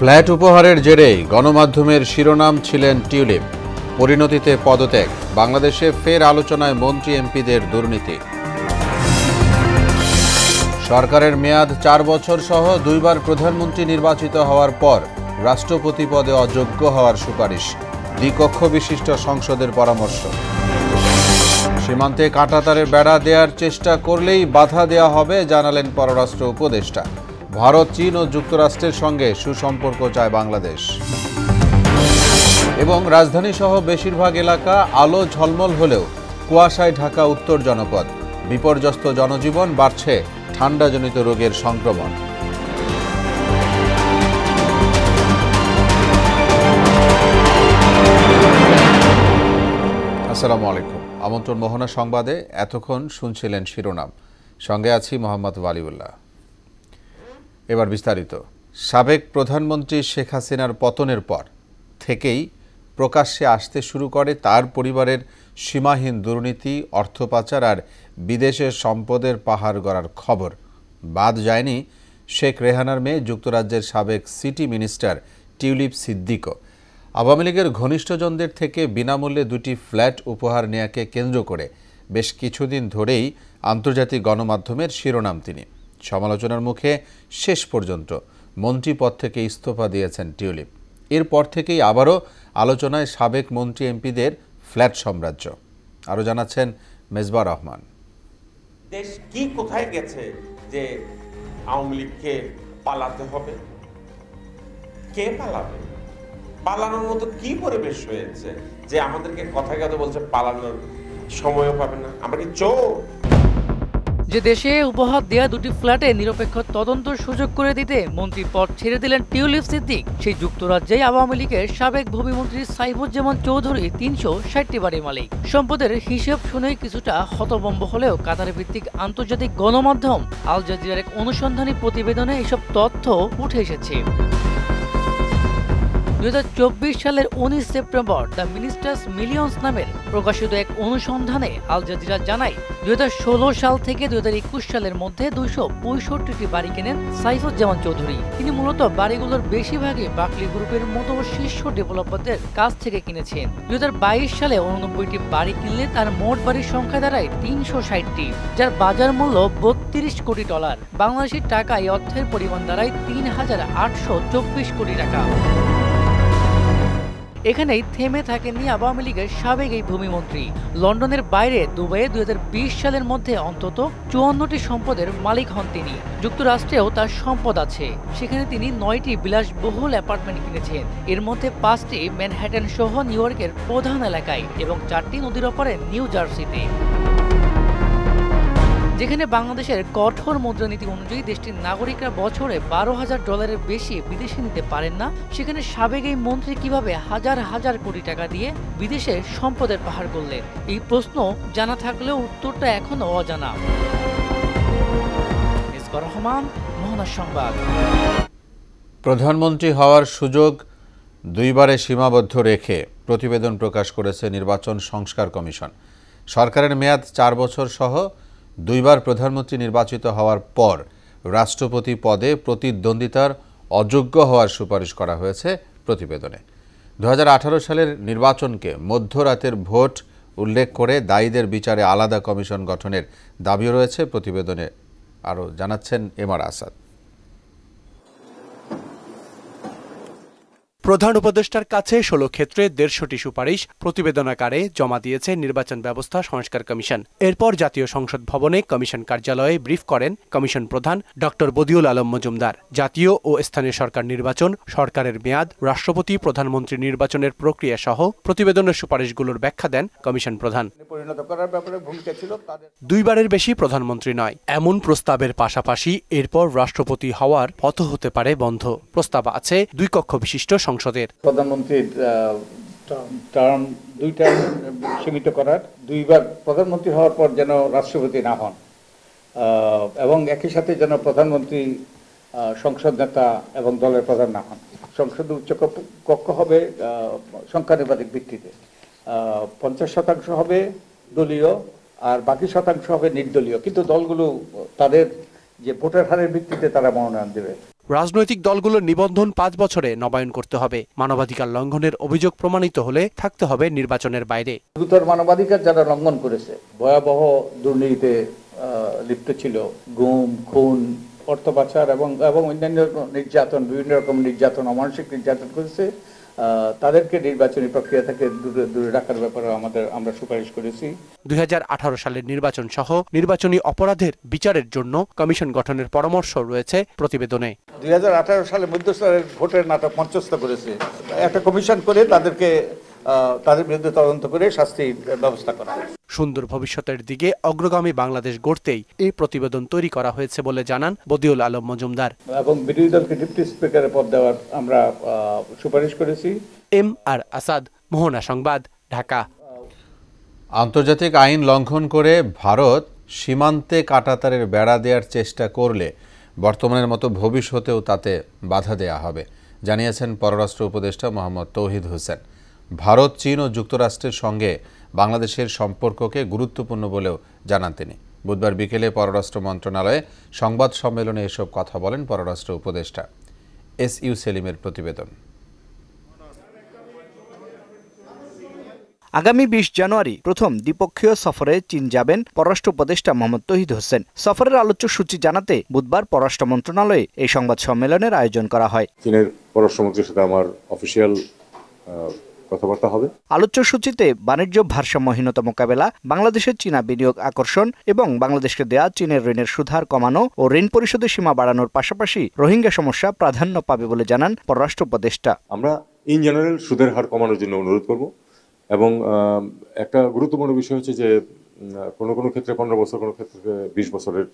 Flat উপহারের জেরে গণমাধ্যমের শিরোনাম ছিলেন টিউলিপ, পরিণতিতে পদত্যাগ। বাংলাদেশে ফের আলোচনায় মন্ত্রী এমপিদের দুর্নীতি। সরকারের মেয়াদ 4 বছর সহ 2বার প্রধানমন্ত্রী নির্বাচিত হওয়ার পর রাষ্ট্রপতি পদে অযোগ্য হওয়ার সুপারিশ, দ্বিকক্ষ বিশিষ্ট সংসদের পরামর্শ। সীমান্তে কাঁটাতারের বেড়া দেওয়ার চেষ্টা করলেই বাধা দেওয়া হবে, জানালেন পররাষ্ট্র উপদেষ্টা। ভারত, চীন ও যুক্তরাষ্ট্রের সঙ্গে সুসম্পর্ক চায় বাংলাদেশ। এবং রাজধানী সহ বেশিরভাগ এলাকা আলো ঝলমল হলেও কুয়াশায় ঢাকা উত্তর জনপদ। বিপর্যস্ত জনজীবন, বাড়ছে ঠান্ডাজনিত রোগের সংক্রমণ। আসসালামু আলাইকুম। আমন্ত্রণ মোহনা সংবাদে। এতক্ষণ শুনছিলেন শিরোনাম, সঙ্গে আছি মোহাম্মদ ওয়ালিউল্লাহ। এবার বিস্তারিত। সাবেক প্রধানমন্ত্রী শেখ হাসিনার পতনের পর থেকেই প্রকাশ্যে আসতে শুরু করে তার পরিবারের সীমাহীন দুর্নীতি, অর্থ পাচার আর বিদেশের সম্পদের পাহাড় গড়ার খবর। বাদ যায়নি শেখ রেহানার মেয়ে, যুক্তরাজ্যের সাবেক সিটি মিনিস্টার টিউলিপ সিদ্দিকও। আওয়ামী লীগের ঘনিষ্ঠজনদের থেকে বিনামূল্যে 2টি ফ্ল্যাট উপহার নেয়াকে কেন্দ্র করে বেশ কিছুদিন ধরেই আন্তর্জাতিক গণমাধ্যমের শিরোনাম তিনি। সমালোচনার মুখে শেষ পর্যন্ত মন্ত্রী পদ থেকে ইস্তফা দিয়েছেন টিউলিপ। এরপর থেকেই আবারও আলোচনায় সাবেক মন্ত্রী এমপিদের ফ্ল্যাট সাম্রাজ্য। আরও জানাচ্ছেন মেজবা রহমান। দেশ কি কোথায় গেছে যে আওয়ামী লীগকে পালাতে হবে? কে পালাবে? পালানোর মতো কি পরিবেশ হয়েছে যে আমাদেরকে কথায় কথা বলছে পালানোর সময়ও পাবে না? আমরা কি চোর? যে দেশে উপহার দেয়া 2টি ফ্ল্যাটে নিরপেক্ষ তদন্ত সুযোগ করে দিতে মন্ত্রী পদ ছেড়ে দিলেন টিউলিপ সিদ্দিক, সেই যুক্তরাজ্যে আওয়ামী লীগের সাবেক ভূমিমন্ত্রী সাইফুজ্জামান চৌধুরী 360 বাড়ির মালিক। সম্পদের হিসেব শুনেই কিছুটা হতভম্ব হলেও কাতার ভিত্তিক আন্তর্জাতিক গণমাধ্যম আল জাজিরার এক অনুসন্ধানী প্রতিবেদনে এসব তথ্য উঠে এসেছে। 2024 সালের 19 সেপ্টেম্বর দ্য মিনিস্টার্স মিলিয়ন্স নামের প্রকাশিত এক অনুসন্ধানে আল জাজিরা জানায় 2016 সাল থেকে 2021 সালের মধ্যে 265টি বাড়ি কেনেন সাইফুজ্জামান চৌধুরী। তিনি মূলত বাড়িগুলোর বেশিরভাগই বাকলি গ্রুপের মতো শীর্ষ ডেভেলপারদের কাছ থেকে কিনেছেন। 2022 সালে 89টি বাড়ি কিনলে তার মোট বাড়ির সংখ্যা দাঁড়ায় 360টি, যার বাজার মূল্য $32 কোটি। বাংলাদেশের টাকায় এই অর্থের পরিমাণ দাঁড়ায় 3,824 কোটি টাকা। এখানেই থেমে থাকেননি আওয়ামী লীগের সাবেক এই ভূমিমন্ত্রী। লন্ডনের বাইরে দুবাইয়ে 2020 সালের মধ্যে অন্তত 54টি সম্পদের মালিক হন তিনি। যুক্তরাষ্ট্রেও তার সম্পদ আছে, সেখানে তিনি 9টি বিলাসবহুল অ্যাপার্টমেন্ট কিনেছেন, এর মধ্যে 5টি ম্যানহাটন সহ নিউ ইয়র্কের প্রধান এলাকায় এবং 4টি নদীর ওপারে নিউ জার্সিতে। যেখানে বাংলাদেশের কঠোর মুদ্রানীতি অনুযায়ী দেশটির নাগরিকরা বছরে $12,000 বেশি বিদেশে নিতে পারেন না, সেখানে সাবেক এই মন্ত্রী কিভাবে হাজার হাজার কোটি টাকা দিয়ে বিদেশে সম্পদের পাহাড় করলেন? এই প্রশ্ন জানা থাকলেও উত্তরটা এখনো অজানা। মেজবা রহমান, মোহনা সংবাদ। প্রধানমন্ত্রী হওয়ার সুযোগ 2বারে সীমাবদ্ধ রেখে প্রতিবেদন প্রকাশ করেছে নির্বাচন সংস্কার কমিশন। সরকারের মেয়াদ 4 বছর সহ 2বার প্রধানমন্ত্রী নির্বাচিত হওয়ার পর রাষ্ট্রপতি পদে প্রতিদ্বন্দ্বিতার অযোগ্য হওয়ার সুপারিশ করা হয়েছে প্রতিবেদনে। 2018 সালের নির্বাচনকে মধ্যরাতের ভোট উল্লেখ করে দায়ীদের বিচারে আলাদা কমিশন গঠনের দাবিও রয়েছে প্রতিবেদনে। আরও জানাচ্ছেন এমআর আসাদ। প্রধান উপদেষ্টার কাছে 16 ক্ষেত্রে 150টি সুপারিশ প্রতিবেদনাকারে জমা দিয়েছে নির্বাচন ব্যবস্থা সংস্কার কমিশন। এরপর জাতীয় সংসদ ভবনে কমিশন কার্যালয়ে ব্রিফ করেন কমিশন প্রধান ডক্টর বদিউল আলম মজুমদার। জাতীয় ও স্থানীয় সরকার নির্বাচন, সরকারের মেয়াদ, রাষ্ট্রপতি প্রধানমন্ত্রী নির্বাচনের প্রক্রিয়া সহ প্রতিবেদনের সুপারিশগুলোর ব্যাখ্যা দেন কমিশন প্রধান। 2বারের বেশি প্রধানমন্ত্রী নয় এমন প্রস্তাবের পাশাপাশি এরপর রাষ্ট্রপতি হওয়ার পথ হতে পারে বন্ধ। প্রস্তাব আছে 2 কক্ষ বিশিষ্ট সংসদের। প্রধানমন্ত্রীর টার্ম 2 টার্ম সীমিত করার, 2বার প্রধানমন্ত্রী হওয়ার পর যেন রাষ্ট্রপতি না হন এবং একই সাথে যেন প্রধানমন্ত্রী সংসদ নেতা এবং দলের প্রধান না হন। সংসদে উচ্চ কক্ষ হবে সংখ্যানুপাতিক ভিত্তিতে, 50% হবে দলীয় আর বাকি শতাংশ হবে নির্দলীয়, কিন্তু দলগুলো তাদের যে ভোটার হারের ভিত্তিতে তারা মনোনয়ন দেবে। রাজনৈতিক দলগুলোর নিবন্ধন 5 বছরে নবায়ন করতে হবে। মানবাধিকার লঙ্ঘনের অভিযোগ প্রমাণিত হলে থাকতে হবে নির্বাচনের বাইরে। গুরুতর মানবাধিকার যারা লঙ্ঘন করেছে, ভয়াবহ দুর্নীতিতে লিপ্ত ছিল, গুম, খুন, অর্থ পাচার এবং অন্যান্য নির্যাতন, বিভিন্ন রকম নির্যাতন, অমানসিক নির্যাতন করেছে, তাদেরকে নির্বাচনী প্রক্রিয়া থেকে দূরে রাখার ব্যাপারে আমরা সুপারিশ করেছি। 2018 সালের নির্বাচন সহ নির্বাচনী অপরাধের বিচারের জন্য কমিশন গঠনের পরামর্শ রয়েছে প্রতিবেদনে। 2018 সালে মধ্যস্তরের ভোটের নাটক মঞ্চস্থ করেছে, একটা কমিশন করে তাদের বিরুদ্ধে তদন্ত করে শাস্তির ব্যবস্থা করা। সুন্দর ভবিষ্যতের দিকে অগ্রগামী বাংলাদেশ গড়তেই এই প্রতিবেদন তৈরি করা হয়েছে বলে জানান বদিউল আলম মজুমদার। এবং বিরোধী দলকে ডেপুটি স্পিকারের পদ দেওয়ার আমরা সুপারিশ করেছি। MR আসাদ, মোহনা সংবাদ, ঢাকা। আন্তর্জাতিক আইন লঙ্ঘন করে ভারত সীমান্তে কাঁটাতারের বেড়া দেওয়ার চেষ্টা করলে বর্তমানের মতো ভবিষ্যতেও তাতে বাধা দেয়া হবে, জানিয়েছেন পররাষ্ট্র উপদেষ্টা মোহাম্মদ তৌহিদ হোসেন। ভারত, চীন ও যুক্তরাষ্ট্রের সঙ্গে বাংলাদেশের সম্পর্ককে গুরুত্বপূর্ণ বলেও জানান তিনি। বুধবার বিকেলে পররাষ্ট্র মন্ত্রণালয়ে সংবাদ সম্মেলনে এসব কথা বলেন পররাষ্ট্র উপদেষ্টা। SU সেলিমের প্রতিবেদন। আগামী 20 জানুয়ারি প্রথম দ্বিপক্ষীয় সফরে চীন যাবেন পররাষ্ট্র উপদেষ্টা মোহাম্মদ তৌহিদ হোসেন। সফরের আলোচ্য সূচি জানাতে বুধবার পররাষ্ট্র মন্ত্রণালয়ে এই সংবাদ সম্মেলনের আয়োজন করা হয়। চীনের পররাষ্ট্রমন্ত্রীর সাথে আমার অফিসিয়াল কথাবার্তা হবে। আলোচ্য সূচিতে বাণিজ্য ভারসাম্যহীনতা মোকাবেলা, বাংলাদেশের চীনা বিনিয়োগ আকর্ষণ এবং বাংলাদেশকে দেয়া চীনের ঋণের সুদহার কমানো ও ঋণ পরিশোধের সীমা বাড়ানোর পাশাপাশি রোহিঙ্গা সমস্যা প্রাধান্য পাবে বলে জানান পররাষ্ট্র উপদেষ্টা। আমরা ইন জেনারেল সুদের হার কমানোর জন্য অনুরোধ করব এবং একটা গুরুত্বপূর্ণ বিষয় হচ্ছে যে কোনো ক্ষেত্রে 15 বছর, কোনো ক্ষেত্রে 20 বছরের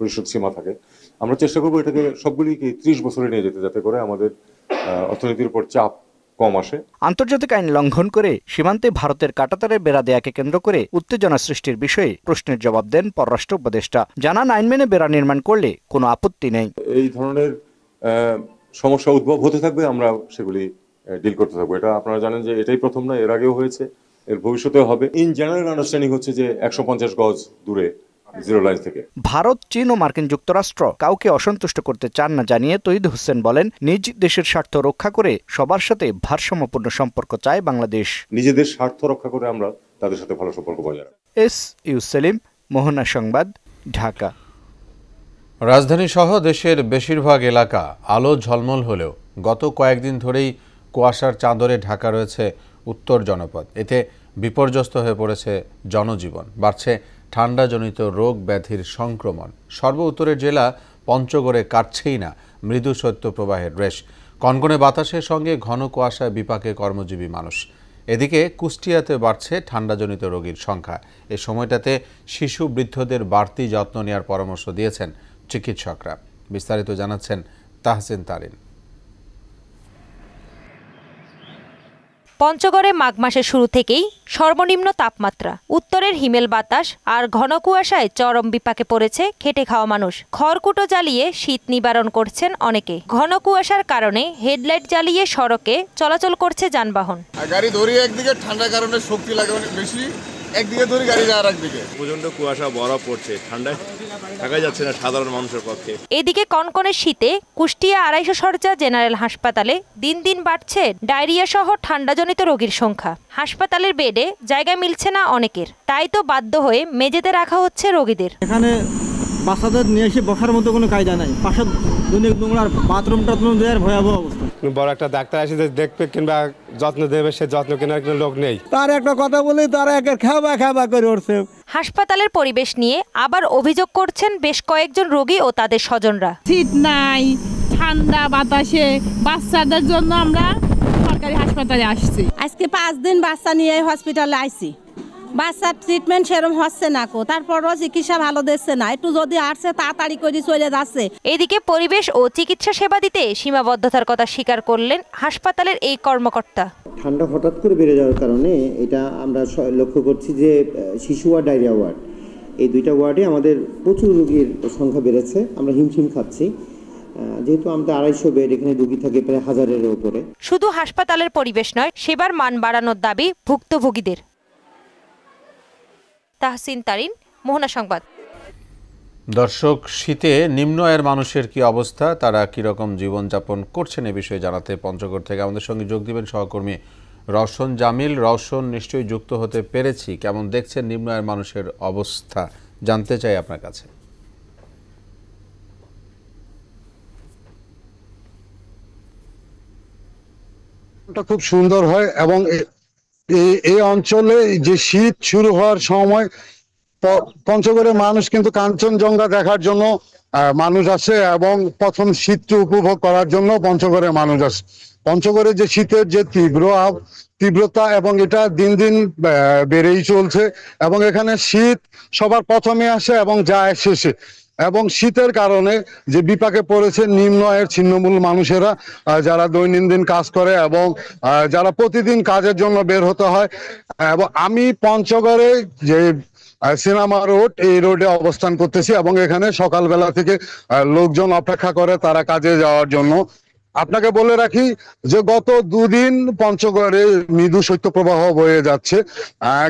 পরিশোধ সীমা থাকে। আমরা চেষ্টা করবো এটাকে সবগুলিকে 30 বছরে নিয়ে যেতে, যাতে করে আমাদের অর্থনীতির উপর চাপ কম আসে। আন্তর্জাতিক আইন লঙ্ঘন করে সীমান্তে ভারতের কাঁটাতারের বেড়া দেয়াকে কেন্দ্র করে উত্তেজনা সৃষ্টির বিষয়ে প্রশ্নের জবাব দেন পররাষ্ট্র উপদেষ্টা। জানান, আইন মেনে বেড়া নির্মাণ করলে কোনো আপত্তি নেই। এই ধরনের সমস্যা উদ্ভব হতে থাকবে, আমরা সেগুলি ডিল করতে থাকবো। এটা আপনারা জানেন যে এটাই প্রথম না, এর আগেও হয়েছে, এর ভবিষ্যতেও হবে। ইন জেনারেল আন্ডারস্ট্যান্ডিং হচ্ছে যে 150 গজ দূরে জিরো লাইন থেকে। ভারত, চীন ও মার্কিন যুক্তরাষ্ট্র কাউকে অসন্তুষ্ট করতে চান না জানিয়ে তৌহিদ হোসেন বলেন, নিজ দেশের স্বার্থ রক্ষা করে সবার সাথে ভারসাম্যপূর্ণ সম্পর্ক চায় বাংলাদেশ। নিজেদের স্বার্থ রক্ষা করে আমরা তাদের সাথে ভালো সম্পর্ক বজায় রাখব। SU সেলিম, মোহনা সংবাদ, ঢাকা। রাজধানী সহ দেশের বেশিরভাগ এলাকা আলো ঝলমল হলেও গত কয়েকদিন ধরেই কুয়াশার চাদরে ঢাকা রয়েছে উত্তর জনপদ। এতে বিপর্যস্ত হয়ে পড়েছে জনজীবন, বাড়ছে ঠান্ডাজনিত রোগ ব্যাধির সংক্রমণ। সর্ব উত্তরের জেলা পঞ্চগড়ে কাটছেই না মৃদু শৈত্যপ্রবাহের রেশ। কনকনে বাতাসের সঙ্গে ঘন কুয়াশায় বিপাকে কর্মজীবী মানুষ। এদিকে কুষ্টিয়াতে বাড়ছে ঠান্ডাজনিত রোগীর সংখ্যা। এ সময়টাতে শিশু বৃদ্ধদের বাড়তি যত্ন নেওয়ার পরামর্শ দিয়েছেন চিকিৎসকরা। বিস্তারিত জানাচ্ছেন তাহসিন তারিন। পঞ্চগড়ে মাঘ মাসের শুরু থেকেই সর্বনিম্ন তাপমাত্রা, উত্তরের হিমেল বাতাস আর ঘন কুয়াশায় চরম বিপাকে পড়েছে খেটে খাওয়া মানুষ। খড়কুটো জ্বালিয়ে শীত নিবারণ করছেন অনেকে। ঘন কুয়াশার কারণে হেডলাইট জ্বালিয়ে সড়কে চলাচল করছে যানবাহন। গাড়ি ধরি একদিকে, ঠান্ডার কারণে শক্তি লাগে অনেক বেশি, একদিকে ধরি গাড়ি যাওয়ার একদিকে। প্রচন্ড কুয়াশা, বরফ পড়ছে, ঠান্ডায় থাকা যাচ্ছে না সাধারণ মানুষের পক্ষে। এদিকে কনকনে শীতে কুষ্টিয়া 250 শয্যা জেনারেল হাসপাতালে দিন দিন বাড়ছে ডায়রিয়া সহ ঠান্ডাজনিত রোগীর সংখ্যা। হাসপাতালের বেডে জায়গা মিলছে না অনেকের, তাই তো বাধ্য হয়ে মেঝেতে রাখা হচ্ছে রোগীদের। এখানে বাচ্চাদের নিয়ে এসে বসার মতো কোনো কায়দা নাই, পাশে দৈনিক নোংরার বাথরুম টাথরুম দেওয়ার ভয়াবহ অবস্থা। বড় একটা ডাক্তার এসে দেখবে কিংবা যত্ন দেবে, সে যত্ন কেনার কোনো লোক নেই। তার একটা কথা বলি, তারা একের খাবা করে উঠছে। হাসপাতালের পরিবেশ নিয়ে আবার অভিযোগ করছেন বেশ কয়েকজন রোগী ও তাদের স্বজনরা। শীত নাই, ঠান্ডা বাতাসে বাচ্চাদের জন্য আমরা সরকারি হাসপাতালে আসছি। আজকে 5 দিন বাচ্চা নিয়ে হসপিটালে আইছি, বাচ্চার ট্রিটমেন্ট সেরকম হচ্ছে না, তারপরও চিকিৎসা ভালো দিচ্ছে না, একটু যদি আসছে তাড়াতাড়ি করে চলে যাচ্ছে। এদিকে পরিবেশ ও চিকিৎসা সেবা দিতে সীমাবদ্ধতার কথা স্বীকার করলেন হাসপাতালের এই কর্মকর্তা। ঠান্ডা হঠাৎ করে বেড়ে যাওয়ার কারণে এটা আমরা লক্ষ্য করছি যে শিশু আর ডায়রিয়া ওয়ার্ড, এই দুইটা ওয়ার্ডে আমাদের প্রচুর রোগীর সংখ্যা বেড়েছে। আমরা হিমশিম খাচ্ছি, যেহেতু আমাদের 250 বেড, এখানে রোগী থাকে প্রায় 1000-এর উপরে। শুধু হাসপাতালের পরিবেশ নয়, সেবার মান বাড়ানোর দাবি ভুক্তভোগীদের। তাহসিন তারিন, মোহনা সংবাদ। দর্শক, শীতে নিম্ন আয়ের মানুষের কি অবস্থা, তারা কিরকম জীবনযাপন করছেন এ বিষয়ে জানাতে পঞ্চগড় থেকে আমাদের সঙ্গে যোগ দিবেন সহকর্মী রওশন জামিল। রওশন, নিশ্চয়ই যুক্ত হতে পেরেছি। কেমন দেখছেন নিম্ন আয়ের মানুষের অবস্থা, জানতে চাই আপনার কাছে। খুব সুন্দর হয় এবং এই অঞ্চলে যে শীত শুরু হওয়ার সময় পঞ্চগড়ের মানুষ কিন্তু কাঞ্চনজঙ্ঘা দেখার জন্য মানুষ আসে এবং প্রথম শীতটি উপভোগ করার জন্য পঞ্চগড়ের মানুষ আসে। পঞ্চগড়ে যে শীতের যে তীব্রতা এবং এটা দিন দিন বেড়েই চলছে এবং এখানে শীত সবার প্রথমে আসে এবং যায় শেষে। এবং শীতের কারণে যে বিপাকে পড়েছে নিম্ন আয়ের ছিন্নমূল মানুষেরা, যারা দৈনন্দিন কাজ করে এবং যারা প্রতিদিন কাজের জন্য বের হতে হয়। এবং আমি পঞ্চগড়ে যে সিনেমা রোড, এই রোডে অবস্থান করতেছি এবং এখানে সকালবেলা থেকে লোকজন অপেক্ষা করে তারা কাজে যাওয়ার জন্য। আপনাকে বলে রাখি যে গত দুদিন পঞ্চগড়ে মৃদু শৈত্যপ্রবাহ বয়ে যাচ্ছে।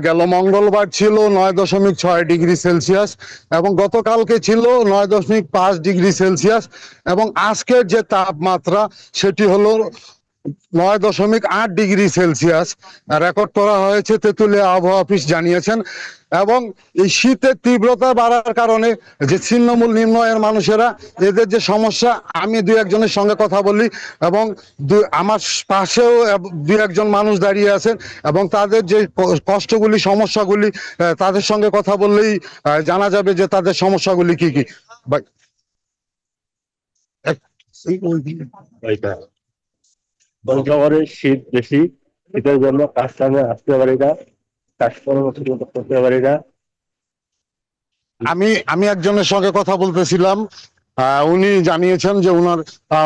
গেল মঙ্গলবার ছিল 9.6 ডিগ্রি সেলসিয়াস এবং গতকালকে ছিল 9.5 ডিগ্রি সেলসিয়াস এবং আজকের যে তাপমাত্রা সেটি হলো 9.8 ডিগ্রি সেলসিয়াস রেকর্ড করা হয়েছে, তেঁতুলিয়া আবহাওয়া অফিস জানিয়েছেন। এবং এই শীতের তীব্রতা বাড়ার কারণে যে ছিন্নমূল নিম্ন আয়ের মানুষেরা, এদের যে সমস্যা, আমি দুই একজনের সঙ্গে কথা বলি এবং আমার পাশেও দুই একজন মানুষ দাঁড়িয়ে আছেন এবং তাদের যে কষ্টগুলি, সমস্যাগুলি, তাদের সঙ্গে কথা বললেই জানা যাবে যে তাদের সমস্যাগুলি কি কি। পঞ্চগড়ে শীত বেশি, শীতের জন্য কাজ কামে আসতে পারি না, কাজকর্ম করতে পারি না। আমি একজনের সঙ্গে কথা বলতেছিলাম, উনি জানিয়েছেন যে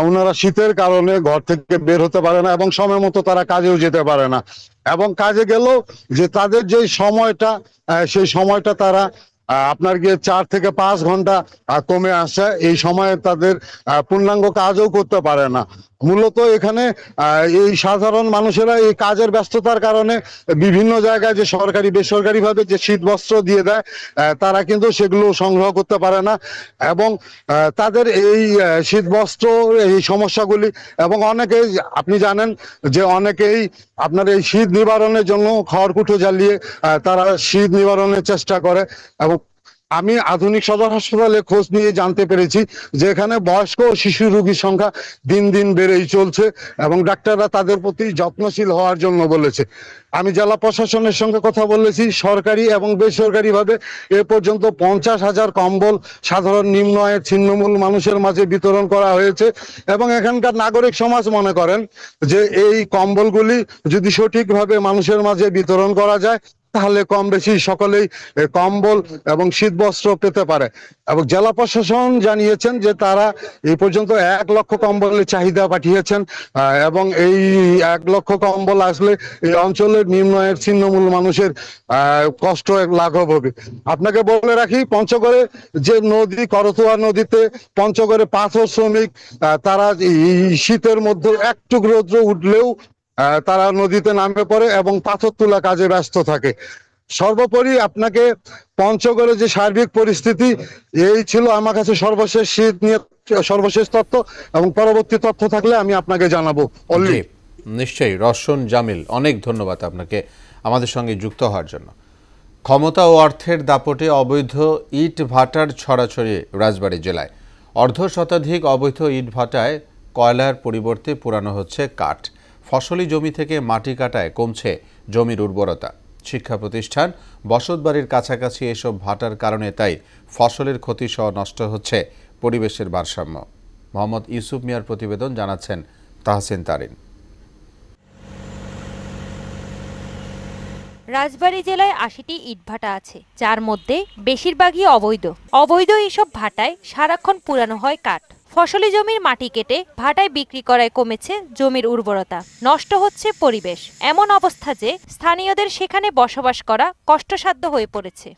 ওনারা শীতের কারণে ঘর থেকে বের হতে পারে না এবং সময় মতো তারা কাজেও যেতে পারে না এবং কাজে গেলেও যে তাদের যে সময়টা, সেই সময়টা তারা আপনার গিয়ে 4 থেকে 5 ঘন্টা কমে আসে। এই সময়ে তাদের পূর্ণাঙ্গ কাজও করতে পারে না। মূলত এখানে এই সাধারণ মানুষেরা এই কাজের ব্যস্ততার কারণে বিভিন্ন জায়গায় যে সরকারি বেসরকারি ভাবে যে শীত বস্ত্র দিয়ে দেয়, তারা কিন্তু সেগুলো সংগ্রহ করতে পারে না এবং তাদের এই শীত বস্ত্র, এই সমস্যাগুলি এবং অনেকেই, আপনি জানেন যে অনেকেই আপনার এই শীত নিবারণের জন্য খড়কুটো জ্বালিয়ে তারা শীত নিবারণের চেষ্টা করে। এবং আমি আধুনিক সদর হাসপাতালে খোঁজ নিয়ে জানতে পেরেছি যে এখানে বয়স্ক ও শিশু রোগীর সংখ্যা দিন দিন বেড়েই চলছে এবং ডাক্তাররা তাদের প্রতি যত্নশীল হওয়ার জন্য বলেছে। আমি জেলা প্রশাসনের সঙ্গে কথা বলেছি, সরকারি এবং বেসরকারিভাবে এ পর্যন্ত 50,000 কম্বল সাধারণ নিম্ন আয়ের ছিন্নমূল মানুষের মাঝে বিতরণ করা হয়েছে এবং এখানকার নাগরিক সমাজ মনে করেন যে এই কম্বলগুলি যদি সঠিকভাবে মানুষের মাঝে বিতরণ করা যায় তাহলে কম বেশি সকলেই কম্বল এবং শীত বস্ত্র পেতে পারে। এবং জেলা প্রশাসন জানিয়েছেন যে তারা এই পর্যন্ত 1 লক্ষ কম্বলের চাহিদা পাঠিয়েছেন এবং এই 1 লক্ষ কম্বল আসলে এই অঞ্চলের নিম্ন আয়ের ছিন্নমূল মানুষের কষ্ট লাঘব হবে। আপনাকে বলে রাখি, পঞ্চগড়ে যে নদী, করতোয়া নদীতে পঞ্চগড়ে পাথর শ্রমিক, তারা এই শীতের মধ্যে একটু রৌদ্র উঠলেও তারা নদীতে নামে পড়ে এবং পাথর তোলা কাজে ব্যস্ত থাকে। সর্বোপরি আপনাকে পঞ্চগড়ের যে সার্বিক পরিস্থিতি, এই ছিল আমার কাছে সর্বশেষ শীত নিয়ে সর্বশেষ তথ্য এবং পরবর্তী তথ্য থাকলে আমি আপনাকে জানাবো। নিশ্চয়ই রওশন জামিল, অনেক ধন্যবাদ আপনাকে আমাদের সঙ্গে যুক্ত হওয়ার জন্য। ক্ষমতা ও অর্থের দাপটে অবৈধ ইট ভাটার ছড়াছড়ি রাজবাড়ী জেলায়। 1/2 শতাধিক অবৈধ ইট ভাটায় কয়লার পরিবর্তে পুরানো হচ্ছে কাঠ। ফসলি জমি থেকে মাটি কাটায় কমছে জমির উর্বরতা। শিক্ষা প্রতিষ্ঠান, বসতবাড়ির কাছাকাছি এসব ভাটার কারণে তাই ফসলের ক্ষতি সহ নষ্ট হচ্ছে পরিবেশের ভারসাম্য। মোহাম্মদ ইউসুফ মিয়ার প্রতিবেদন, জানাচ্ছেন তাহসিন তারিন। রাজবাড়ী জেলায় 80টি ইটভাটা আছে, যার মধ্যে বেশিরভাগই অবৈধ এসব ভাটায় সারাক্ষণ পুরানো হয় কাঠ। ফসলি জমির মাটি কেটে ভাটায় বিক্রি করায় কমেছে জমির উর্বরতা, নষ্ট হচ্ছে পরিবেশ। এমন অবস্থা যে স্থানীয়দের সেখানে বসবাস করা কষ্টসাধ্য হয়ে পড়েছে।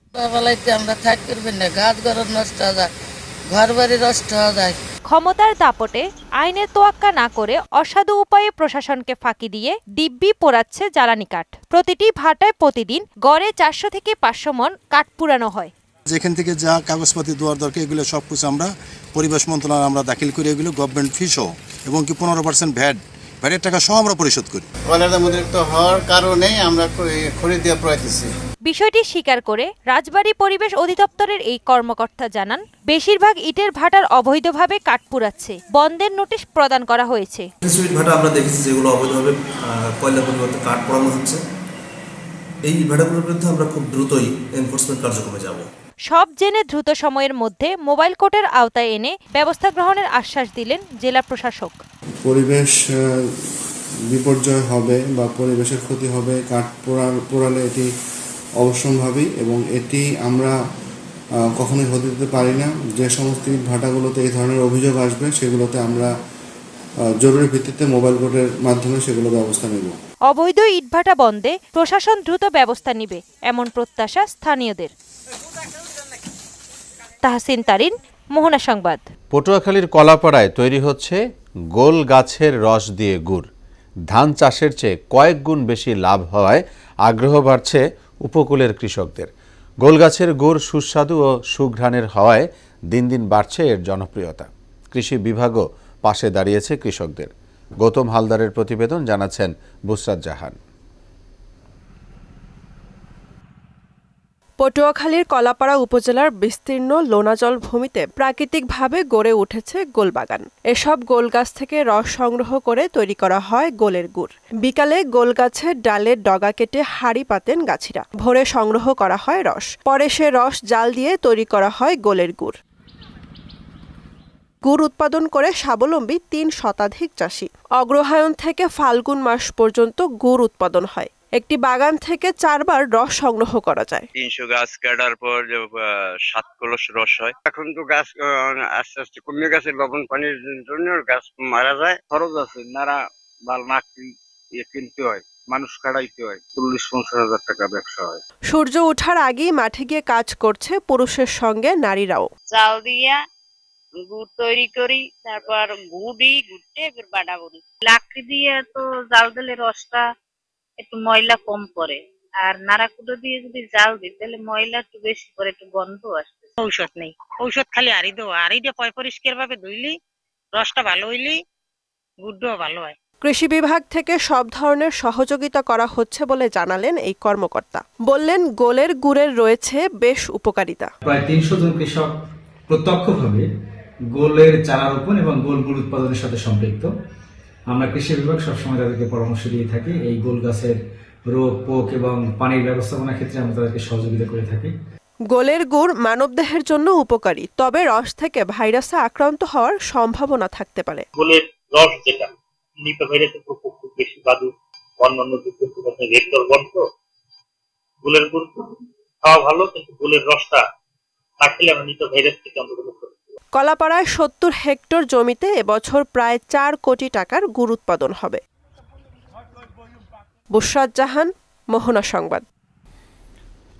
ক্ষমতার দাপটে আইনের তোয়াক্কা না করে অসাধু উপায়ে প্রশাসনকে ফাঁকি দিয়ে দিব্যি পোড়াচ্ছে জ্বালানি কাঠ। প্রতিটি ভাটায় প্রতিদিন গড়ে 400 থেকে 500 মণ কাঠ পুরানো হয়। যেখান থেকে যা কাগজপাতি দেওয়ার দরকার এগুলো সব কিছু আমরা পরিবেশ মন্ত্রণালয়ে আমরা দাখিল করি, এগুলো গভর্নমেন্ট ফি সহ, এবং কি 15% ভ্যাটের টাকা সহ আমরা পরিশোধ করি। কয়লার দাম অতিরিক্ত হওয়ার কারণে আমরা খড়ি দিয়ে প্রয়াইতেছি। বিষয়টি স্বীকার করে রাজবাড়ী পরিবেশ অধিদপ্তরের এই কর্মকর্তা জানান, বেশিরভাগ ইটের ভাটার অবৈধভাবে কাঠ পুড়াচ্ছে, বন্ধের নোটিশ প্রদান করা হয়েছে। কিছু ইট ভাটা আমরা দেখেছি যেগুলো অবৈধভাবে কয়লা পরিবর্তে কাঠ পোড়ানো হচ্ছে। এই ইট ভাটাগুলোর বিরুদ্ধে আমরা খুব দ্রুতই এনফোর্সমেন্ট কার্যক্রমে যাব। সব জেনে দ্রুত সময়ের মধ্যে মোবাইল কোর্টের আওতায় এনে ব্যবস্থা গ্রহণের আশ্বাস দিলেন জেলা প্রশাসক। পরিবেশ বিপর্যয় হবে বা পরিবেশের ক্ষতি হবে কাঠ পোড়ালে এটি অবশ্যম্ভাবী, এবং এটি আমরা কখনোই হতে দিতে পারি না। যে সমস্ত ইট ভাটাগুলোতে এই ধরনের অভিযোগ আসবে সেগুলোতে আমরা জরুরি ভিত্তিতে মোবাইল কোর্টের মাধ্যমে সেগুলো ব্যবস্থা নেব। অবৈধ ইটভাটা বন্ধে প্রশাসন দ্রুত ব্যবস্থা নেবে এমন প্রত্যাশা স্থানীয়দের। তাহসিন তারিন, মোহনা সংবাদ। পটুয়াখালীর কলাপাড়ায় তৈরি হচ্ছে গোল গাছের রস দিয়ে গুড়। ধান চাষের চেয়ে কয়েক গুণ বেশি লাভ হওয়ায় আগ্রহ বাড়ছে উপকূলের কৃষকদের। গোল গাছের গুড় সুস্বাদু ও সুঘ্রাণের হওয়ায় দিন দিন বাড়ছে এর জনপ্রিয়তা। কৃষি বিভাগও পাশে দাঁড়িয়েছে কৃষকদের। গৌতম হালদারের প্রতিবেদন, জানাচ্ছেন বুসরাত জাহান। পটুয়াখালীর কলাপাড়া উপজেলার বিস্তীর্ণ লোনাজল ভূমিতে প্রাকৃতিকভাবে গড়ে উঠেছে গোলবাগান। এসব গোল গাছ থেকে রস সংগ্রহ করে তৈরি করা হয় গোলের গুড়। বিকালে গোল গাছের ডালের ডগা কেটে হাঁড়ি পাতেন গাছিরা। ভোরে সংগ্রহ করা হয় রস, পরে সে রস জাল দিয়ে তৈরি করা হয় গোলের গুড়। গুড় উৎপাদন করে স্বাবলম্বী 3 শতাধিক চাষি। অগ্রহায়ণ থেকে ফাল্গুন মাস পর্যন্ত গুড় উৎপাদন হয়। একটি বাগান থেকে 4 বার রস সংগ্রহ করা যায়। 300 গাছ কাটার পর 7 কলস রস হয়। এখন তো গাছ আস্তে আস্তে কমে গেছে, লবণ পানির জন্য গাছ মারা যায়। খরচ আছে, নারা বাল না কিনতে হয়, মানুষ কাটাইতে হয়। 40-50 হাজার টাকা ব্যবসা হয়। সূর্য ওঠার আগেই মাঠে গিয়ে কাজ করছে পুরুষের সঙ্গে নারীরাও। চাল দিয়া গুড় তৈরি করি, তারপর গুড়ে বাটা করি। লাকড়ি দিয়ে তো জাল দিলে রসটা একটু ময়লা কম পড়ে, আর নাড়াকুটো দিয়ে যদি জাল দিই তাহলে ময়লা একটু বেশি পড়ে, একটু গন্ধ আসবে। ঔষধ নেই, ঔষধ খালি আড়ি দেওয়া, আড়িটা পরিষ্কার ভাবে ধুইলি রসটা ভালো হইলি গুড়টাও ভালো হয়। কৃষি বিভাগ থেকে সব ধরনের সহযোগিতা করা হচ্ছে বলে জানালেন এই কর্মকর্তা। বললেন, গোলের গুড়ের রয়েছে বেশ উপকারিতা। প্রায় 300 জন কৃষক প্রত্যক্ষভাবে গোলের চারা রোপণ এবং গোল গুড় উৎপাদনের সাথে সম্পৃক্ত। আমরা কৃষি বিভাগ সবসময় তাদেরকে পরামর্শ দিয়ে থাকি। এই গোল গাছের রোগ পোক এবং পানির ব্যবস্থাপনার ক্ষেত্রে আমরা তাদেরকে সহযোগিতা করে থাকি। গোলের গুড় মানবদেহের জন্য উপকারী, তবে রস থেকে ভাইরাসে আক্রান্ত হওয়ার সম্ভাবনা থাকতে পারে। গোলের রস যেটা নিপা ভাইরাসের প্রকোপ খুব বেশি, বাদু অন্যান্য ভেক্টর বন্ধ। গোলের গুড় খাওয়া ভালো, কিন্তু গোলের রসটা থাকলে আমরা নিপা ভাইরাস থেকে অন্তর্ভুক্ত। কলাপাড়ায় 70 হেক্টর জমিতে এবছর প্রায় 4 কোটি টাকার গুড় উৎপাদন হবে। বুসরাত জাহান, মোহনা সংবাদ।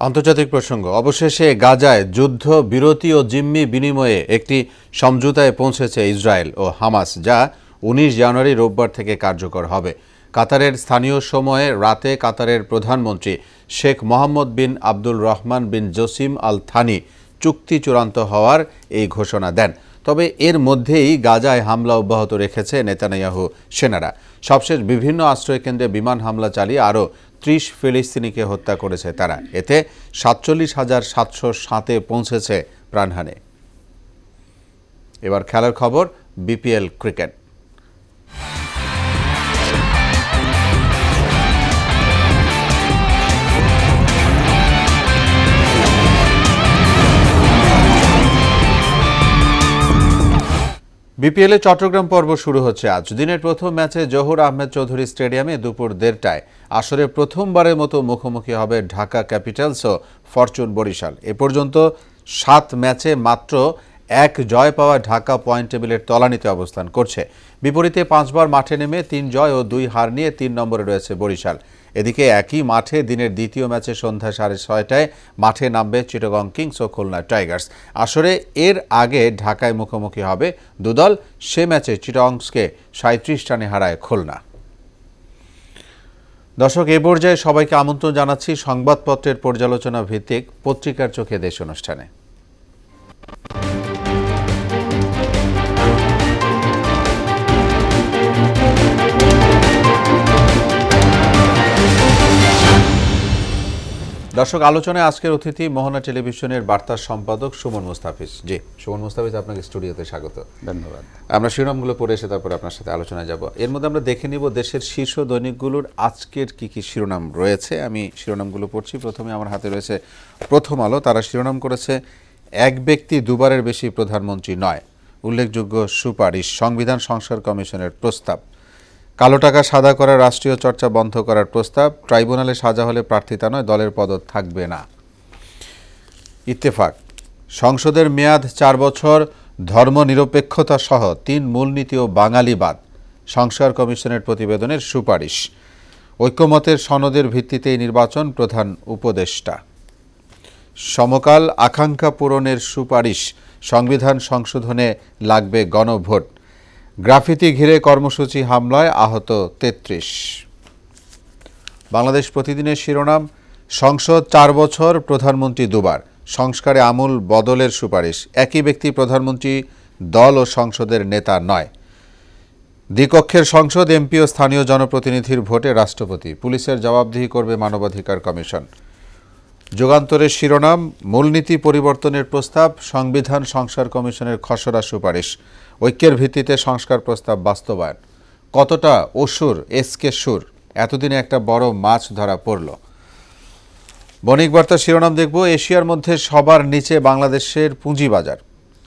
আন্তর্জাতিক প্রসঙ্গ। অবশেষে গাজায় যুদ্ধ বিরতি ও জিম্মি বিনিময়ে একটি সমঝোতায় পৌঁছেছে ইসরায়েল ও হামাস, যা 19 জানুয়ারি রোববার থেকে কার্যকর হবে। কাতারের স্থানীয় সময়ে রাতে কাতারের প্রধানমন্ত্রী শেখ মোহাম্মদ বিন আব্দুল রহমান বিন জসিম আল থানি চুক্তি চূড়ান্ত হওয়ার এই ঘোষণা দেন। তবে এর মধ্যেই গাজায় হামলা অব্যাহত রেখেছে নেতানিয়াহু সেনারা। সবশেষ বিভিন্ন আশ্রয়কেন্দ্রে বিমান হামলা চালিয়ে আরও 30 ফিলিস্তিনিকে হত্যা করেছে তারা। এতে 47,707-এ পৌঁছেছে প্রাণহানি। এবার খেলার খবর, বিপিএল ক্রিকেট। বিপিএলে চট্টগ্রাম পর্ব শুরু হচ্ছে আজ। দিনের প্রথম ম্যাচে জহুর আহমেদ চৌধুরী স্টেডিয়ামে দুপুর 1:30টায় আসরে প্রথমবারের মতো মুখোমুখি হবে ঢাকা ক্যাপিটালস ও ফরচুন বরিশাল। এ পর্যন্ত 7 ম্যাচে মাত্র 1 জয় পাওয়া ঢাকা পয়েন্ট টেবিলের তলানিতে অবস্থান করছে। বিপরীতে 5 বার মাঠে নেমে 3 জয় ও 2 হার নিয়ে 3 নম্বরে রয়েছে বরিশাল। এদিকে একই মাঠে দিনের দ্বিতীয় ম্যাচে সন্ধ্যা 6:30টায় মাঠে নামবে চিটাগং কিংস ও খুলনা টাইগার্স। আসরে এর আগে ঢাকায় মুখোমুখি হবে দুদল। সে ম্যাচে চিটাগংকে 37 রানে হারায় খুলনা। দর্শক, এ পর্যায়ে সবাইকে আমন্ত্রণ জানাচ্ছি সংবাদপত্রের পর্যালোচনা ভিত্তিক পত্রিকার চোখে দেশ অনুষ্ঠানে। দর্শক, আলোচনায় আজকের অতিথি মোহনা টেলিভিশনের বার্তা সম্পাদক সুমন মুস্তাফিজ। জি সুমন মুস্তাফিজ, আপনাকে স্টুডিওতে স্বাগত। ধন্যবাদ। আমরা শিরোনামগুলো পড়ে এসে তারপর আপনার সাথে আলোচনায় যাব। এর মধ্যে আমরা দেখে নিব দেশের শীর্ষ দৈনিকগুলোর আজকের কি কি শিরোনাম রয়েছে। আমি শিরোনামগুলো পড়ছি। প্রথমে আমার হাতে রয়েছে প্রথম আলো। তারা শিরোনাম করেছে, এক ব্যক্তি দুবারের বেশি প্রধানমন্ত্রী নয়, উল্লেখযোগ্য সুপারিশ, সংবিধান সংস্কার কমিশনের প্রস্তাব। কালো টাকা সাদা করার রাষ্ট্রীয় চর্চা বন্ধ করার প্রস্তাব, ট্রাইব্যুনালে সাজা হলে প্রার্থিতা নয়, দলের পদ থাকবে না। ইত্তেফাক, সংসদের মেয়াদ 4 বছর, ধর্মনিরপেক্ষতা সহ 3 মূলনীতি ও বাঙালিবাদ, সংস্কার কমিশনের প্রতিবেদনের সুপারিশ। ঐক্যমতের সনদের ভিত্তিতেই নির্বাচন, প্রধান উপদেষ্টা। সমকাল, আকাঙ্ক্ষা পূরণের সুপারিশ, সংবিধান সংশোধনে লাগবে গণভোট। গ্রাফিতি ঘিরে কর্মসূচি হামলায় আহত 33। বাংলাদেশ প্রতিদিনের শিরোনাম, সংসদ 4 বছর, প্রধানমন্ত্রী দুবার, সংস্কারে আমূল বদলের সুপারিশ। একই ব্যক্তি প্রধানমন্ত্রী, দল ও সংসদের নেতা নয়। দ্বিকক্ষের সংসদ, এমপি ও স্থানীয় জনপ্রতিনিধির ভোটে রাষ্ট্রপতি। পুলিশের জবাবদিহি করবে মানবাধিকার কমিশন। যুগান্তরের শিরোনাম, মূলনীতি পরিবর্তনের প্রস্তাব, সংবিধান সংস্কার কমিশনের খসড়া সুপারিশ। ঐক্যের ভিত্তিতে সংস্কার প্রস্তাব বাস্তবায়ন। কতটা অসুর এসকে সুর, এতদিনে একটা বড় মাছ ধরা পড়ল। বণিক বার্তা শিরোনাম দেখব, এশিয়ার মধ্যে সবার নিচে বাংলাদেশের পুঁজিবাজার।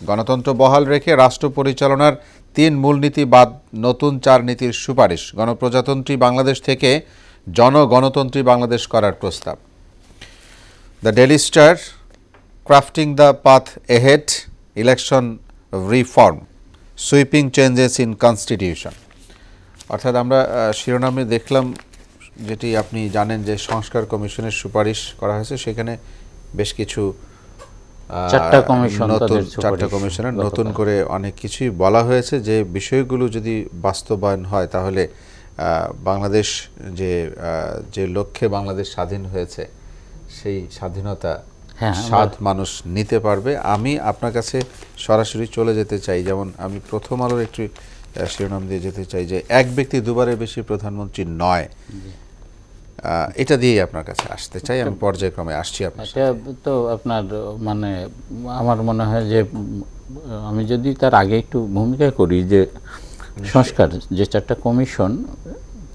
গণতন্ত্র বহাল রেখে রাষ্ট্র পরিচালনার 3 মূলনীতি বাদ নতুন 4 নীতির সুপারিশ। গণপ্রজাতন্ত্রী বাংলাদেশ থেকে জনগণতন্ত্রী বাংলাদেশ করার প্রস্তাব। The daily star, crafting the path ahead, election reform, sweeping changes in constitution. অর্থাৎ আমরা শিরোনামে দেখলাম, যেটি আপনি জানেন যে সংস্কার কমিশনের সুপারিশ করা হয়েছে। সেখানে বেশ কিছু 4টা কমিশনের নতুন করে অনেক কিছুই বলা হয়েছে, যে বিষয়গুলো যদি বাস্তবায়ন হয় তাহলে বাংলাদেশ যে লক্ষ্যে বাংলাদেশ স্বাধীন হয়েছে সেই স্বাধীনতা স্বাদ মানুষ নিতে পারবে। আমি আপনার কাছে সরাসরি চলে যেতে চাই, যেমন আমি প্রথম আলোর একটি শিরোনাম দিয়ে যেতে চাই যে এক ব্যক্তি দুবারের বেশি প্রধানমন্ত্রী নয়। এটা দিয়েই আপনার কাছে আসতে চাই। আমি পর্যায়ক্রমে আসছি আপনার এটা তো আপনার মানে আমার মনে হয় যে আমি যদি তার আগে একটু ভূমিকা করি, যে সংস্কার যে 4টা কমিশন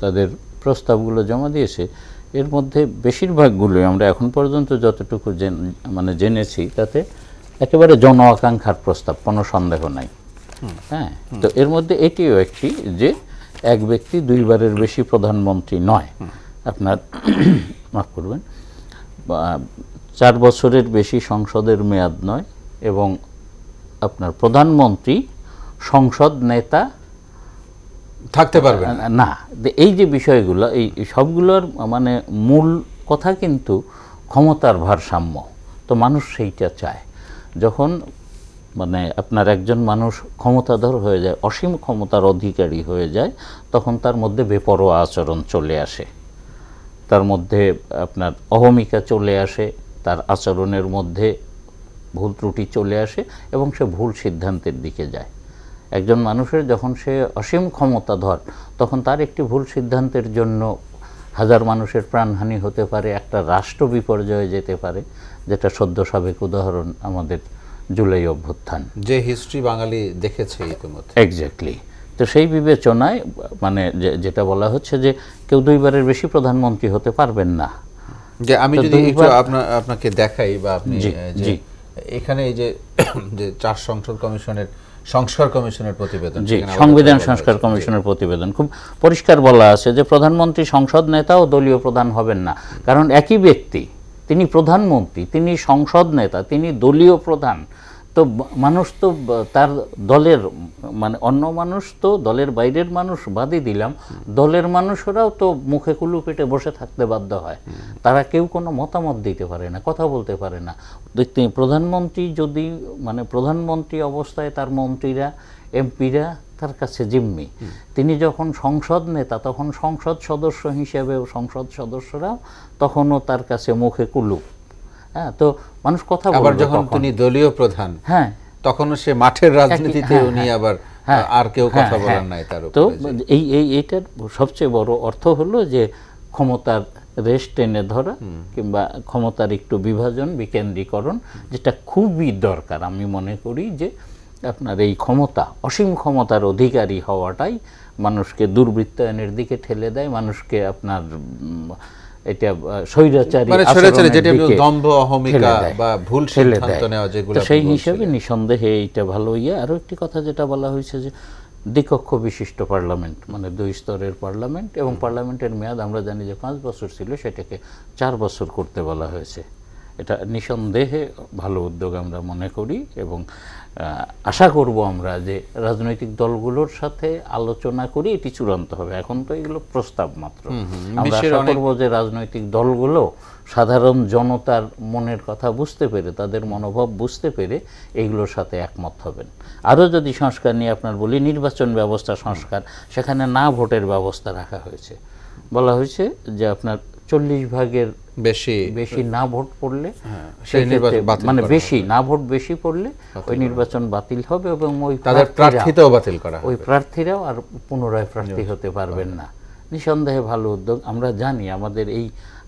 তাদের প্রস্তাবগুলো জমা দিয়েছে, এর মধ্যে বেশিরভাগগুলোই আমরা এখন পর্যন্ত যতটুকু জেনেছি তাতে একেবারে জন আকাঙ্ক্ষার প্রস্তাব, কোনো সন্দেহ নাই। হ্যাঁ, তো এর মধ্যে এটিও একটি, যে এক ব্যক্তি 2বারের বেশি প্রধানমন্ত্রী নয়। আপনার মাফ করবেন, 4 বছরের বেশি সংসদের মেয়াদ নয়, এবং আপনার প্রধানমন্ত্রী সংসদ নেতা থাকতে পারবে না। এই যে বিষয়গুলো, এই সবগুলোর মানে মূল কথা কিন্তু ক্ষমতার ভারসাম্য। তো মানুষ সেইটা চায়। যখন মানে আপনার একজন মানুষ ক্ষমতাধর হয়ে যায়, অসীম ক্ষমতার অধিকারী হয়ে যায়, তখন তার মধ্যে বেপরোয়া আচরণ চলে আসে, তার মধ্যে আপনার অহমিকা চলে আসে, তার আচরণের মধ্যে ভুল ত্রুটি চলে আসে, এবং সে ভুল সিদ্ধান্তের দিকে যায়। একজন মানুষের যখন সে অসীম ক্ষমতাধর, তখন তার একটি ভুল সিদ্ধান্তের জন্য হাজার মানুষের প্রাণহানি হতে পারে, একটা রাষ্ট্র বিপর্যয়ে যেতে পারে, যেটা সদ্য সাবেক উদাহরণ আমাদের জুলাই অভ্যুত্থান, যে হিস্ট্রি বাঙালি দেখেছে ইতিমধ্যে। এক্স্যাক্টলি। তো সেই বিবেচনায় মানে যেটা বলা হচ্ছে যে কেউ 2বারের বেশি প্রধানমন্ত্রী হতে পারবেন না। যে আমি যদি একটু আপনাকে দেখাই, বা আপনি এখানে এই যে 4 সংসদ কমিশনের সংস্কার কমিশনের প্রতিবেদন, সংবিধান সংস্কার কমিশনের প্রতিবেদন খুব পরিষ্কার বলা আছে যে প্রধানমন্ত্রী সংসদ নেতা ও দলীয় প্রধান হবেন না। কারণ একই ব্যক্তি, তিনি প্রধানমন্ত্রী, তিনি সংসদ নেতা, তিনি দলীয় প্রধান। তো মানুষ তো তার দলের মানে অন্য মানুষ, তো দলের বাইরের মানুষ বাদই দিলাম, দলের মানুষরাও তো মুখে কুলু পেটে বসে থাকতে বাধ্য হয়। তারা কেউ কোনো মতামত দিতে পারে না, কথা বলতে পারে না। প্রধানমন্ত্রী যদি মানে প্রধানমন্ত্রী অবস্থায় তার মন্ত্রীরা, এমপিরা তার কাছে জিম্মি। তিনি যখন সংসদ নেতা, তখন সংসদ সদস্য হিসেবে সংসদ সদস্যরাও তখনও তার কাছে মুখে কুলু। হ্যাঁ, তো মানুষ কথা বলবে। আবার যখন তিনি দলীয় প্রধান, হ্যাঁ, তখন সে মাঠের রাজনীতিতে উনি আবার আর কেউ কথা বলার নাই তার উপরে। তো এইটার সবচেয়ে বড় অর্থ হলো যে ক্ষমতার রেশ টেনে ধরা কিংবা ক্ষমতার একটু বিভাজন বিকেন্দ্রীকরণ, যেটা খুবই দরকার। আমি মনে করি যে আপনার এই ক্ষমতা, অসীম ক্ষমতার অধিকারী হওয়াটাই মানুষকে দুর্বৃত্তায়নের দিকে ঠেলে দেয়, মানুষকে আপনার এটা স্বৈরাচারী দম্ভ অহমিকা বা ভুল সিদ্ধান্ত নেওয়া যেগুলো, সেই হিসেবে নিঃসন্দেহে এইটা ভালো। আরও একটি কথা যেটা বলা হয়েছে যে দ্বিকক্ষ বিশিষ্ট পার্লামেন্ট, মানে 2 স্তরের পার্লামেন্ট, এবং পার্লামেন্টের মেয়াদ আমরা জানি যে 5 বছর ছিল, সেটাকে 4 বছর করতে বলা হয়েছে। এটা নিঃসন্দেহে ভালো উদ্যোগ আমরা মনে করি, এবং আশা করব আমরা যে রাজনৈতিক দলগুলোর সাথে আলোচনা করে এটি চূড়ান্ত হবে। এখন তো এগুলো প্রস্তাব মাত্র। আমরা আশা করব যে রাজনৈতিক দলগুলো সাধারণ জনতার মনের কথা বুঝতে পেরে, তাদের মনোভাব বুঝতে পেরে এইগুলোর সাথে একমত হবেন। আরও যদি সংস্কার নিয়ে আপনার বলি, নির্বাচন ব্যবস্থা সংস্কার, সেখানে না ভোটের ব্যবস্থা রাখা হয়েছে। বলা হয়েছে যে আপনার 40 ভাগের বেশি না ভোট পড়লে, মানে বেশি না ভোট বেশি পড়লে ওই নির্বাচন বাতিল হবে, এবং ওই প্রার্থীরাও বাতিল করা হবে, ওই প্রার্থীরাও আর পুনরায় প্রার্থী হতে পারবেন না। নিঃসন্দেহে ভালো উদ্যোগ। আমরা জানি আমাদের এই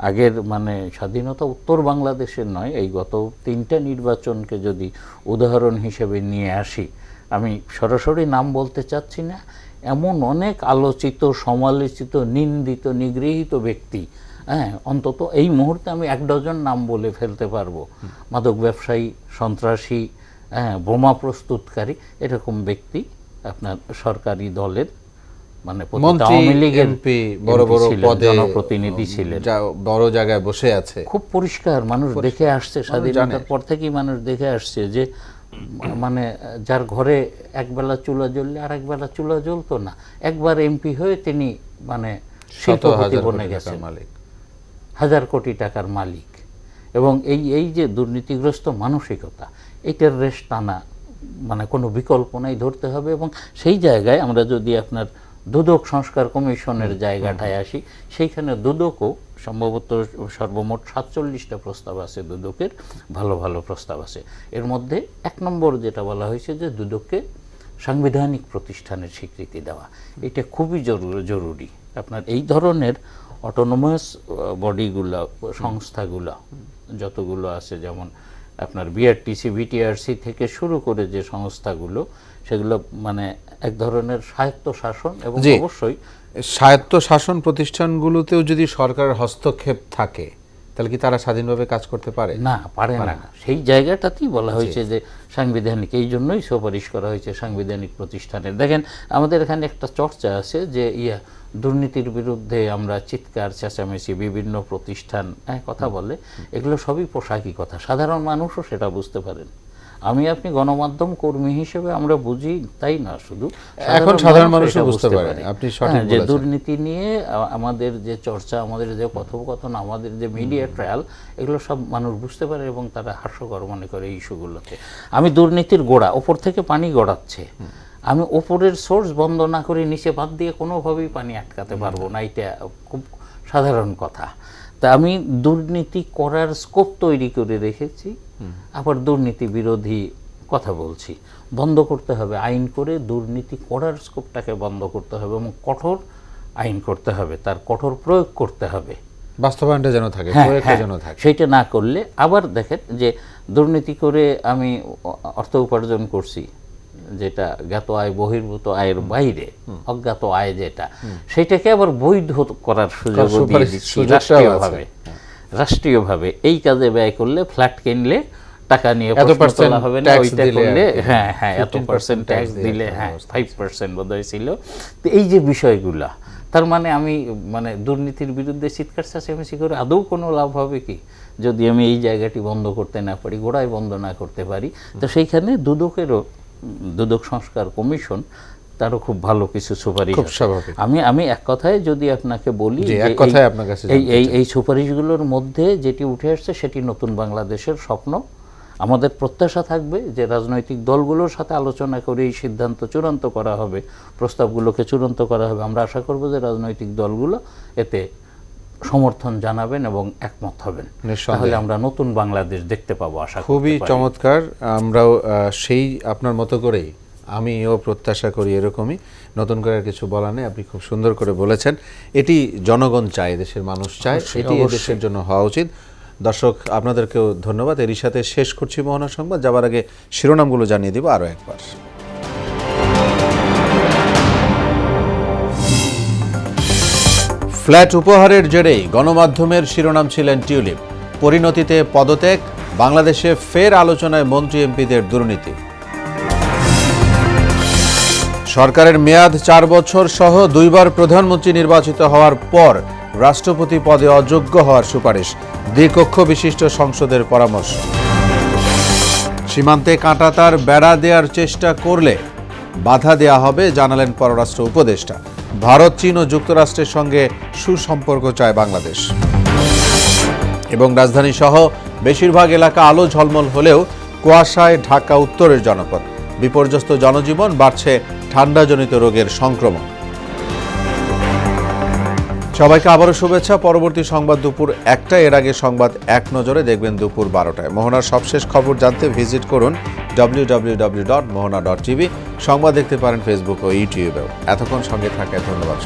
আগের মানে স্বাধীনতা উত্তর বাংলাদেশের নয়, এই গত 3টা নির্বাচনকে যদি উদাহরণ হিসেবে নিয়ে আসি, আমি সরাসরি নাম বলতে চাচ্ছি না, এমন অনেক আলোচিত, সমালোচিত, নিন্দিত, নিগৃহীত ব্যক্তি, হ্যাঁ, অন্তত এই মুহূর্তে আমি 1 ডজন নাম বলে ফেলতে পারবো, মাদক ব্যবসায়ী, সন্ত্রাসী, হ্যাঁ, বোমা প্রস্তুতকারী, এরকম ব্যক্তি আপনার সরকারি দলের মানে আওয়ামী লীগের বড় বড় পদে জনপ্রতিনিধি ছিলেন, বড় জায়গায় বসে আছে। খুব পরিষ্কার, মানুষ দেখে আসছে, স্বাধীনতার পর থেকেই মানুষ দেখে আসছে যে মানে যার ঘরে একবেলা চুলা জ্বললে আর একবেলা চুলা জ্বলতো না, একবার এমপি হয়ে তিনি মানে শিল্পপতি বনে গেছেন, 1000 কোটি টাকার মালিক। এবং এই যে দুর্নীতিগ্রস্ত মানসিকতা, এটার রেশ টানা মানে কোনো বিকল্প নাই, ধরতে হবে। এবং সেই জায়গায় আমরা যদি আপনার দুদক সংস্কার কমিশনের জায়গাটায় আসি, সেইখানে দুদকও সম্ভবত সর্বমোট 47টা প্রস্তাব আছে, দুদকের ভালো ভালো প্রস্তাব আছে। এর মধ্যে 1 নম্বর যেটা বলা হয়েছে যে দুদককে সাংবিধানিক প্রতিষ্ঠানের স্বীকৃতি দেওয়া, এটা খুবই জরুরি। আপনার এই ধরনের অটোনোমাস বডিগুলো, সংস্থাগুলো যতগুলো আছে, যেমন আপনার বিআরটিসি, বিটিআরসি থেকে শুরু করে যে সংস্থাগুলো, সেগুলো মানে এক ধরনের স্বায়ত্ত শাসন, এবং অবশ্যই স্বায়ত্ত শাসন প্রতিষ্ঠানগুলোতেও যদি সরকারের হস্তক্ষেপ থাকে, তাহলে কি তারা স্বাধীনভাবে কাজ করতে পারে? না, পারে না। সেই জায়গাটাতেই বলা হয়েছে যে সাংবিধানিক, এই জন্যই সুপারিশ করা হয়েছে সাংবিধানিক প্রতিষ্ঠানের। দেখেন আমাদের এখানে একটা চর্চা আছে যে দুর্নীতির বিরুদ্ধে আমরা চিৎকার চেঁচামেচি, বিভিন্ন প্রতিষ্ঠান কথা বলে, এগুলো সবই পোশাকি কথা, সাধারণ মানুষও সেটা বুঝতে পারেন। আমি আপনি গণমাধ্যম কর্মী হিসেবে আমরা বুঝি তাই না, শুধু এখন সাধারণ মানুষও বুঝতে পারে। আপনি সঠিক বলেছেন যে দুর্নীতি নিয়ে আমাদের যে চর্চা, আমাদের যে কথোপকথন, আমাদের যে মিডিয়া ট্রায়াল, এগুলো সব মানুষ বুঝতে পারে এবং তারা হাস্যকর মনে করে এই ইস্যুগুলোতে। আমি দুর্নীতির গোড়া, ওপর থেকে পানি গড়াচ্ছে, আমি ওপরের সোর্স বন্ধ না করে নিচে বাদ দিয়ে কোনোভাবেই পানি আটকাতে পারবো না, এটা খুব সাধারণ কথা। তা আমি দুর্নীতি করার স্কোপ তৈরি করে রেখেছি, আবার দুর্নীতি বিরোধী কথা বলছি। বন্ধ করতে হবে, আইন করে দুর্নীতি করার স্কোপটাকে বন্ধ করতে হবে, এবং কঠোর আইন করতে হবে, তার কঠোর প্রয়োগ করতে হবে, বাস্তবায়নটা যেন থাকে, প্রয়োগটা যেন থাকে। সেইটা না করলে আবার দেখেন যে দুর্নীতি করে আমি অর্থ উপার্জন করছি, যেটা জ্ঞাত আয় বহির্ভূত আয়ের বাইরে, অজ্ঞাত আয় যেটা, সেটাকে আবার বৈধ করার সুযোগ দিয়ে দিচ্ছি রাষ্ট্রীয়ভাবে। এই কাজে ব্যয় করলে, ফ্ল্যাট কিনলে টাকা নিয়ে প্রশ্ন তোলা হবে না, ওইটা করলে এত % ট্যাক্স দিলে, 5% বোধহয় ছিল। তো এই যে বিষয়গুলা, তার মানে আমি মানে দুর্নীতির বিরুদ্ধে চিৎকার চেঁচামেচি করে আদৌ কোনো লাভ হবে কি, যদি আমি এই জায়গাটি বন্ধ করতে না পারি, গোড়ায় বন্ধ না করতে পারি। তো সেইখানে দুদক সংস্কার কমিশন, তারও খুব ভালো কিছু সুপারিশ। আমি এক কথায় যদি আপনাকে বলি, এই সুপারিশগুলোর মধ্যে যেটি উঠে আসছে সেটি নতুন বাংলাদেশের স্বপ্ন। আমাদের প্রত্যাশা থাকবে যে রাজনৈতিক দলগুলোর সাথে আলোচনা করে এই সিদ্ধান্ত চূড়ান্ত করা হবে, প্রস্তাবগুলোকে চূড়ান্ত করা হবে। আমরা আশা করব যে রাজনৈতিক দলগুলো এতে সমর্থন জানাবেন এবং একমত হবেন, তাহলে আমরা নতুন বাংলাদেশ দেখতে পাবো আশা করি। খুবই চমৎকার। আমরাও সেই আপনার মতো করেই আমিও প্রত্যাশা করি এরকমই। নতুন করে আর কিছু বলার নেই, আপনি খুব সুন্দর করে বলেছেন। এটি জনগণ চায়, দেশের মানুষ চায়, এটি দেশের জন্য হওয়া উচিত। দর্শক আপনাদেরকেও ধন্যবাদ। এরই সাথে শেষ করছি মোহনা সংবাদ। যাবার আগে শিরোনামগুলো জানিয়ে দিব আরও একবার। ফ্ল্যাট উপহারের জেরেই গণমাধ্যমের শিরোনাম ছিলেন টিউলিপ, পরিণতিতে পদত্যাগ, বাংলাদেশে ফের আলোচনায় মন্ত্রী এমপিদের দুর্নীতি। সরকারের মেয়াদ 4 বছর সহ 2বার প্রধানমন্ত্রী নির্বাচিত হওয়ার পর রাষ্ট্রপতি পদে অযোগ্য হওয়ার সুপারিশ, দ্বিকক্ষ বিশিষ্ট সংসদের পরামর্শ। সীমান্তে কাঁটাতার বেড়া দেওয়ার চেষ্টা করলে বাধা দেয়া হবে, জানালেন পররাষ্ট্র উপদেষ্টা। ভারত, চীন ও যুক্তরাষ্ট্রের সঙ্গে সুসম্পর্ক চায় বাংলাদেশ। এবং রাজধানী সহ বেশিরভাগ এলাকা আলো ঝলমল হলেও কুয়াশায় ঢাকা উত্তরের জনপদ। বিপর্যস্ত জনজীবন, বাড়ছে ঠান্ডাজনিত রোগের সংক্রমণ। সবাইকে আবারও শুভেচ্ছা। পরবর্তী সংবাদ দুপুর 1টায়। এর আগে সংবাদ এক নজরে দেখবেন দুপুর 12টায়। মোহনার সবশেষ খবর জানতে ভিজিট করুন www.mohana.tv। সংবাদ দেখতে পারেন ফেসবুক ও ইউটিউবেও। এতক্ষণ সঙ্গে থাকায় ধন্যবাদ।